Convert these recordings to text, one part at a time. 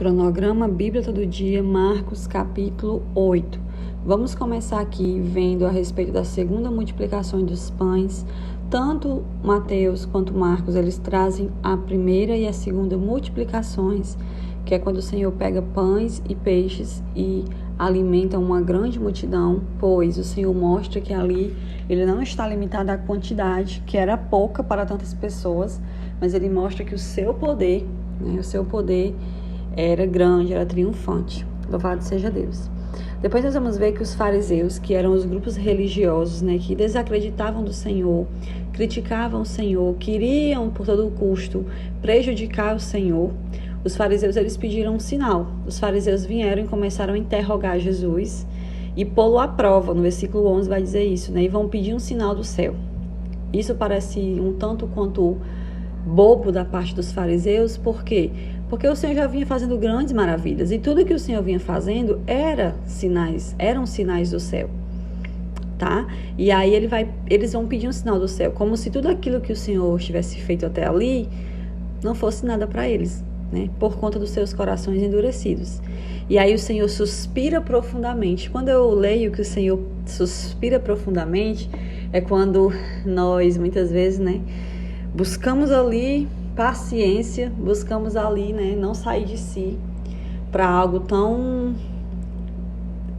Cronograma Bíblia Todo Dia, Marcos capítulo 8. Vamos começar aqui vendo a respeito da segunda multiplicação dos pães. Tanto Mateus quanto Marcos, eles trazem a primeira e a segunda multiplicações, que é quando o Senhor pega pães e peixes e alimenta uma grande multidão, pois o Senhor mostra que ali ele não está limitado à quantidade, que era pouca para tantas pessoas, mas ele mostra que o seu poder era grande, era triunfante. Louvado seja Deus. Depois nós vamos ver que os fariseus, que eram os grupos religiosos, que desacreditavam do Senhor, criticavam o Senhor, queriam por todo custo prejudicar o Senhor, os fariseus eles pediram um sinal. Os fariseus vieram e começaram a interrogar Jesus e pô-lo à prova. No versículo 11 vai dizer isso, e vão pedir um sinal do céu. Isso parece um tanto quanto bobo da parte dos fariseus. Por quê? Porque o Senhor já vinha fazendo grandes maravilhas, e tudo que o Senhor vinha fazendo eram sinais do céu, tá? E aí eles vão pedir um sinal do céu, como se tudo aquilo que o Senhor tivesse feito até ali não fosse nada para eles, por conta dos seus corações endurecidos. E aí o Senhor suspira profundamente. Quando eu leio que o Senhor suspira profundamente, é quando nós, muitas vezes, buscamos ali paciência, buscamos ali, não sair de si para algo tão...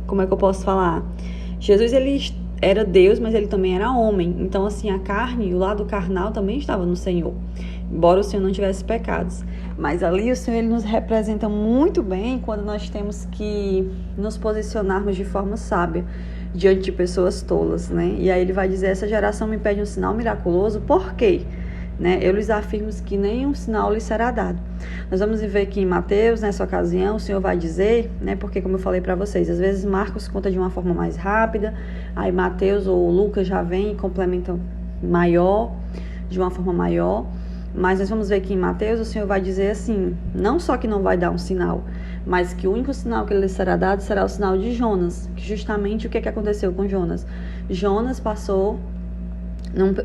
Como é que eu posso falar? Jesus, ele era Deus, mas ele também era homem. Então, assim, a carne, o lado carnal também estava no Senhor, embora o Senhor não tivesse pecados. Mas ali o Senhor, ele nos representa muito bem quando nós temos que nos posicionarmos de forma sábia diante de pessoas tolas, E aí ele vai dizer: essa geração me pede um sinal miraculoso, por quê? Eu lhes afirmo que nenhum sinal lhes será dado. Nós vamos ver que em Mateus, nessa ocasião, o Senhor vai dizer, porque como eu falei para vocês, às vezes Marcos conta de uma forma mais rápida, aí Mateus ou Lucas já vem e complementam de uma forma maior, mas nós vamos ver que em Mateus o Senhor vai dizer assim, não só que não vai dar um sinal, mas que o único sinal que lhe será dado será o sinal de Jonas, que justamente o que aconteceu com Jonas? Jonas passou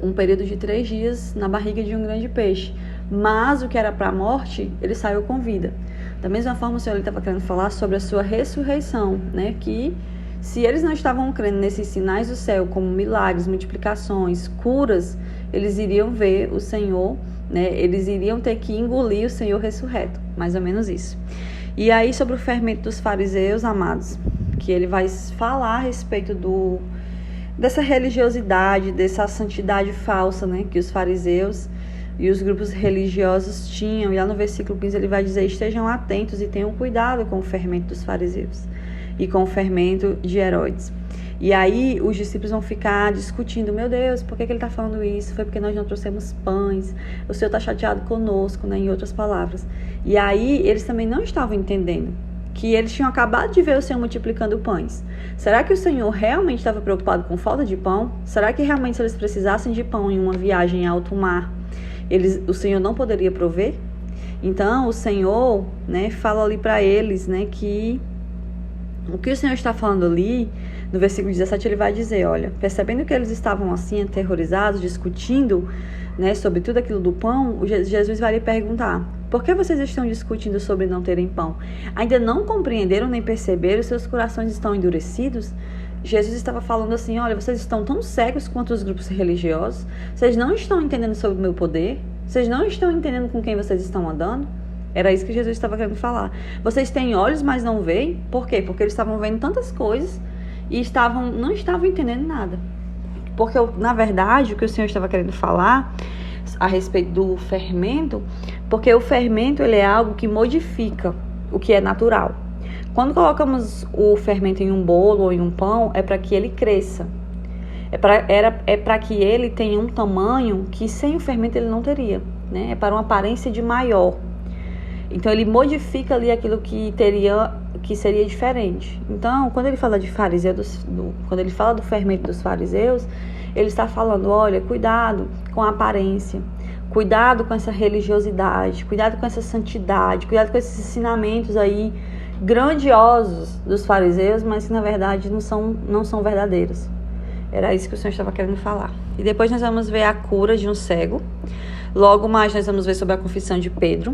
um período de 3 dias na barriga de um grande peixe, mas o que era para a morte, ele saiu com vida. Da mesma forma, o Senhor estava querendo falar sobre a sua ressurreição, que se eles não estavam crendo nesses sinais do céu, como milagres, multiplicações, curas, eles iriam ver o Senhor, eles iriam ter que engolir o Senhor ressurreto, mais ou menos isso. E aí, sobre o fermento dos fariseus, amados, que ele vai falar a respeito dessa religiosidade, dessa santidade falsa, que os fariseus e os grupos religiosos tinham. E lá no versículo 15 ele vai dizer: estejam atentos e tenham cuidado com o fermento dos fariseus e com o fermento de Herodes. E aí os discípulos vão ficar discutindo: meu Deus, por que ele está falando isso? Foi porque nós não trouxemos pães, o Senhor está chateado conosco, em outras palavras. E aí eles também não estavam entendendo que eles tinham acabado de ver o Senhor multiplicando pães. Será que o Senhor realmente estava preocupado com falta de pão? Será que realmente, se eles precisassem de pão em uma viagem em alto mar, o Senhor não poderia prover? Então o Senhor fala ali para eles que o que o Senhor está falando ali, no versículo 17, ele vai dizer: olha, percebendo que eles estavam assim aterrorizados, discutindo sobre tudo aquilo do pão, Jesus vai lhe perguntar: por que vocês estão discutindo sobre não terem pão? Ainda não compreenderam nem perceberam? Seus corações estão endurecidos? Jesus estava falando assim: olha, vocês estão tão cegos quanto os grupos religiosos? Vocês não estão entendendo sobre o meu poder? Vocês não estão entendendo com quem vocês estão andando? Era isso que Jesus estava querendo falar. Vocês têm olhos, mas não veem? Por quê? Porque eles estavam vendo tantas coisas e não estavam entendendo nada. Porque, na verdade, o que o Senhor estava querendo falar a respeito do fermento, porque o fermento ele é algo que modifica o que é natural. Quando colocamos o fermento em um bolo ou em um pão, é para que ele cresça. É para que ele tenha um tamanho que sem o fermento ele não teria. É para uma aparência de maior. Então ele modifica ali aquilo que seria diferente. Então, quando ele fala de fariseus, quando ele fala do fermento dos fariseus, ele está falando: olha, cuidado com a aparência, cuidado com essa religiosidade, cuidado com essa santidade, cuidado com esses ensinamentos aí grandiosos dos fariseus, mas que na verdade não são verdadeiros. Era isso que o Senhor estava querendo falar. E depois nós vamos ver a cura de um cego. Logo mais nós vamos ver sobre a confissão de Pedro.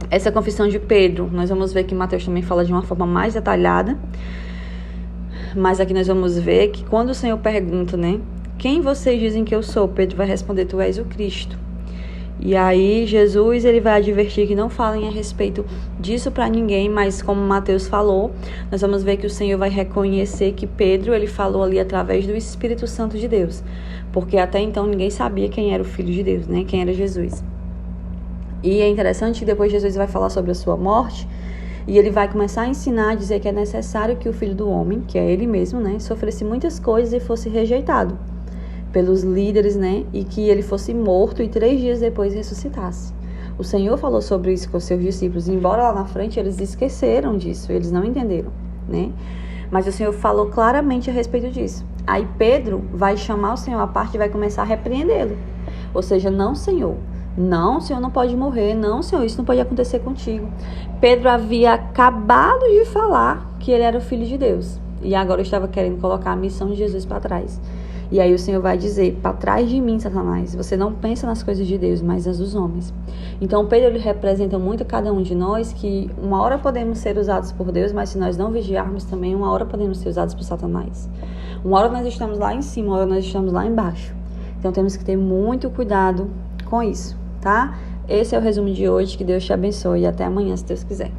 essa confissão de Pedro, nós vamos ver que Mateus também fala de uma forma mais detalhada, mas aqui nós vamos ver que quando o Senhor pergunta, né, quem vocês dizem que eu sou? Pedro vai responder, tu és o Cristo. E aí Jesus ele vai advertir que não falem a respeito disso para ninguém, mas como Mateus falou, nós vamos ver que o Senhor vai reconhecer que Pedro ele falou ali através do Espírito Santo de Deus, porque até então ninguém sabia quem era o Filho de Deus, né? Quem era Jesus. E é interessante que depois Jesus vai falar sobre a sua morte e ele vai começar a ensinar, a dizer que é necessário que o Filho do Homem, que é ele mesmo, né, sofresse muitas coisas e fosse rejeitado pelos líderes, né, e que ele fosse morto e 3 dias depois ressuscitasse. O Senhor falou sobre isso com seus discípulos, e embora lá na frente eles esqueceram disso, eles não entenderam, né? Mas o Senhor falou claramente a respeito disso. Aí Pedro vai chamar o Senhor à parte e vai começar a repreendê-lo. Ou seja, não, Senhor, não, o Senhor não pode morrer, não, Senhor, isso não pode acontecer contigo. Pedro havia acabado de falar que ele era o Filho de Deus, e agora estava querendo colocar a missão de Jesus para trás. E aí o Senhor vai dizer, para trás de mim, Satanás, você não pensa nas coisas de Deus, mas nas dos homens. Então Pedro ele representa muito cada um de nós, que uma hora podemos ser usados por Deus, mas se nós não vigiarmos também, uma hora podemos ser usados por Satanás. Uma hora nós estamos lá em cima, uma hora nós estamos lá embaixo. Então temos que ter muito cuidado com isso, tá? Esse é o resumo de hoje, que Deus te abençoe e até amanhã, se Deus quiser.